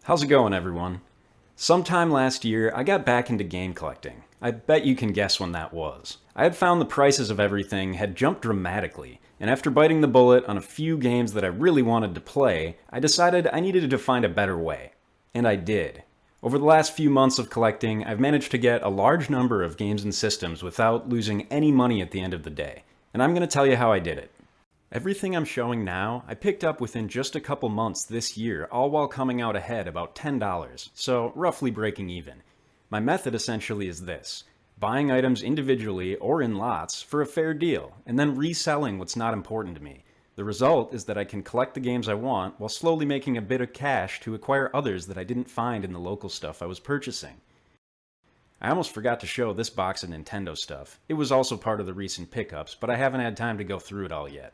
How's it going, everyone? Sometime last year, I got back into game collecting. I bet you can guess when that was. I had found the prices of everything had jumped dramatically, and after biting the bullet on a few games that I really wanted to play, I decided I needed to find a better way. And I did. Over the last few months of collecting, I've managed to get a large number of games and systems without losing any money at the end of the day. And I'm going to tell you how I did it. Everything I'm showing now, I picked up within just a couple months this year, all while coming out ahead about $10, so roughly breaking even. My method essentially is this: buying items individually or in lots for a fair deal, and then reselling what's not important to me. The result is that I can collect the games I want while slowly making a bit of cash to acquire others that I didn't find in the local stuff I was purchasing. I almost forgot to show this box of Nintendo stuff. It was also part of the recent pickups, but I haven't had time to go through it all yet.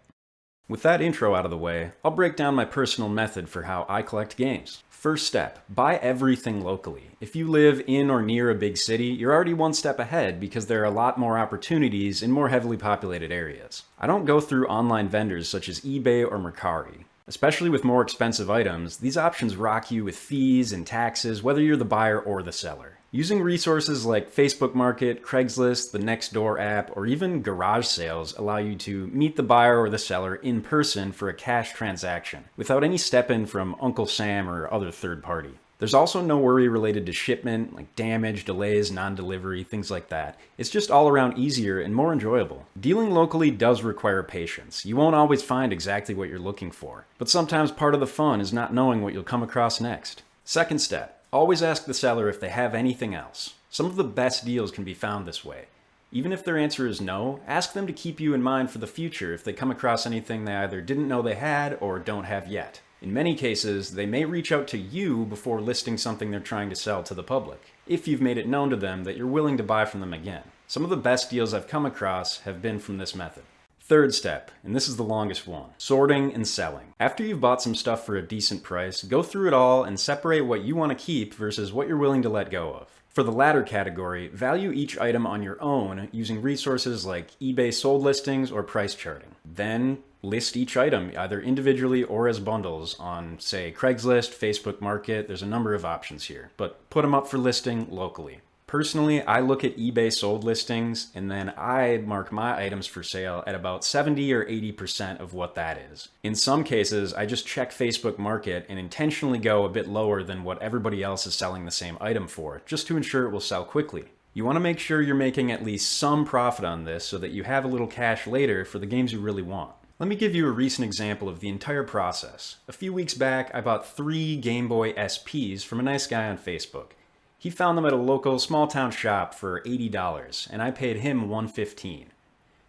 With that intro out of the way, I'll break down my personal method for how I collect games. First step, buy everything locally. If you live in or near a big city, you're already one step ahead because there are a lot more opportunities in more heavily populated areas. I don't go through online vendors such as eBay or Mercari. Especially with more expensive items, these options rock you with fees and taxes whether you're the buyer or the seller. Using resources like Facebook Market, Craigslist, the Nextdoor app, or even garage sales allow you to meet the buyer or the seller in person for a cash transaction, without any step-in from Uncle Sam or other third party. There's also no worry related to shipment, like damage, delays, non-delivery, things like that. It's just all around easier and more enjoyable. Dealing locally does require patience. You won't always find exactly what you're looking for, but sometimes part of the fun is not knowing what you'll come across next. Second step. Always ask the seller if they have anything else. Some of the best deals can be found this way. Even if their answer is no, ask them to keep you in mind for the future if they come across anything they either didn't know they had or don't have yet. In many cases, they may reach out to you before listing something they're trying to sell to the public, if you've made it known to them that you're willing to buy from them again. Some of the best deals I've come across have been from this method. Third step, and this is the longest one, sorting and selling. After you've bought some stuff for a decent price, go through it all and separate what you want to keep versus what you're willing to let go of. For the latter category, value each item on your own using resources like eBay sold listings or price charting. Then list each item either individually or as bundles on, say, Craigslist, Facebook Market. There's a number of options here, but put them up for listing locally. Personally, I look at eBay sold listings and then I mark my items for sale at about 70 or 80% of what that is. In some cases, I just check Facebook Market and intentionally go a bit lower than what everybody else is selling the same item for, just to ensure it will sell quickly. You want to make sure you're making at least some profit on this so that you have a little cash later for the games you really want. Let me give you a recent example of the entire process. A few weeks back, I bought 3 Game Boy SPs from a nice guy on Facebook. He found them at a local small-town shop for $80, and I paid him $115.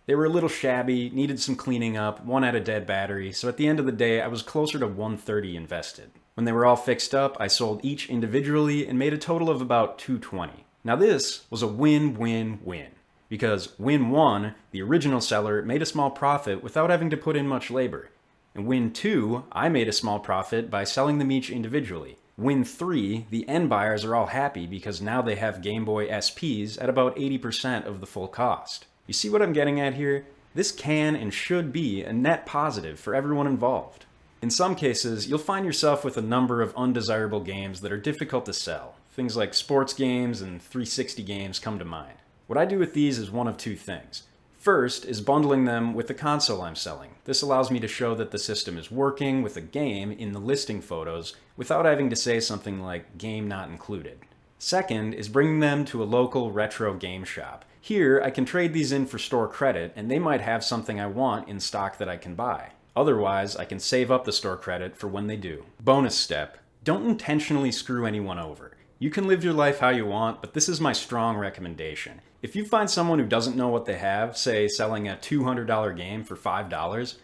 They were a little shabby, needed some cleaning up, one had a dead battery, so at the end of the day I was closer to $130 invested. When they were all fixed up, I sold each individually and made a total of about $220. Now this was a win-win-win, because win 1, the original seller made a small profit without having to put in much labor, and win 2, I made a small profit by selling them each individually. Win 3, the end buyers are all happy because now they have Game Boy SPs at about 80% of the full cost. You see what I'm getting at here? This can and should be a net positive for everyone involved. In some cases, you'll find yourself with a number of undesirable games that are difficult to sell. Things like sports games and 360 games come to mind. What I do with these is one of two things. First is bundling them with the console I'm selling. This allows me to show that the system is working with a game in the listing photos without having to say something like game not included. Second is bringing them to a local retro game shop. Here I can trade these in for store credit and they might have something I want in stock that I can buy. Otherwise, I can save up the store credit for when they do. Bonus step, don't intentionally screw anyone over. You can live your life how you want, but this is my strong recommendation. If you find someone who doesn't know what they have, say selling a $200 game for $5,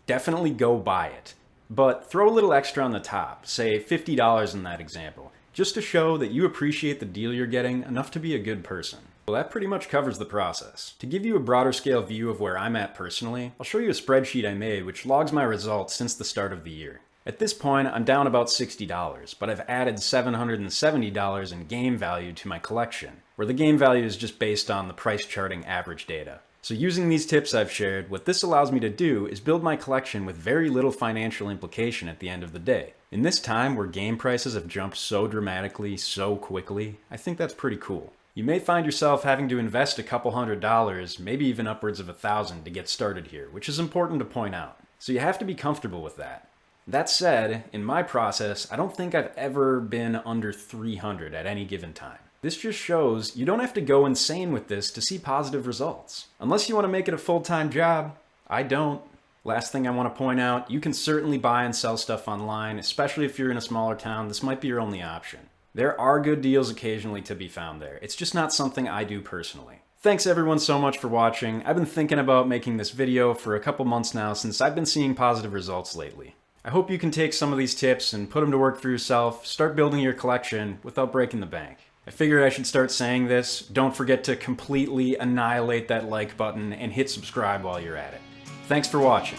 definitely go buy it. But throw a little extra on the top, say $50 in that example, just to show that you appreciate the deal you're getting enough to be a good person. Well, that pretty much covers the process. To give you a broader scale view of where I'm at personally, I'll show you a spreadsheet I made which logs my results since the start of the year. At this point, I'm down about $60, but I've added $770 in game value to my collection, where the game value is just based on the price charting average data. So using these tips I've shared, what this allows me to do is build my collection with very little financial implication at the end of the day. In this time where game prices have jumped so dramatically, so quickly, I think that's pretty cool. You may find yourself having to invest a couple $100, maybe even upwards of $1,000 to get started here, which is important to point out. So you have to be comfortable with that. That said, in my process, I don't think I've ever been under 300 at any given time. This just shows you don't have to go insane with this to see positive results. Unless you want to make it a full-time job. I don't. Last thing I want to point out, you can certainly buy and sell stuff online, especially if you're in a smaller town. This might be your only option. There are good deals occasionally to be found there. It's just not something I do personally. Thanks everyone so much for watching. I've been thinking about making this video for a couple months now since I've been seeing positive results lately. I hope you can take some of these tips and put them to work for yourself, start building your collection without breaking the bank. I figured I should start saying this. Don't forget to completely annihilate that like button and hit subscribe while you're at it. Thanks for watching.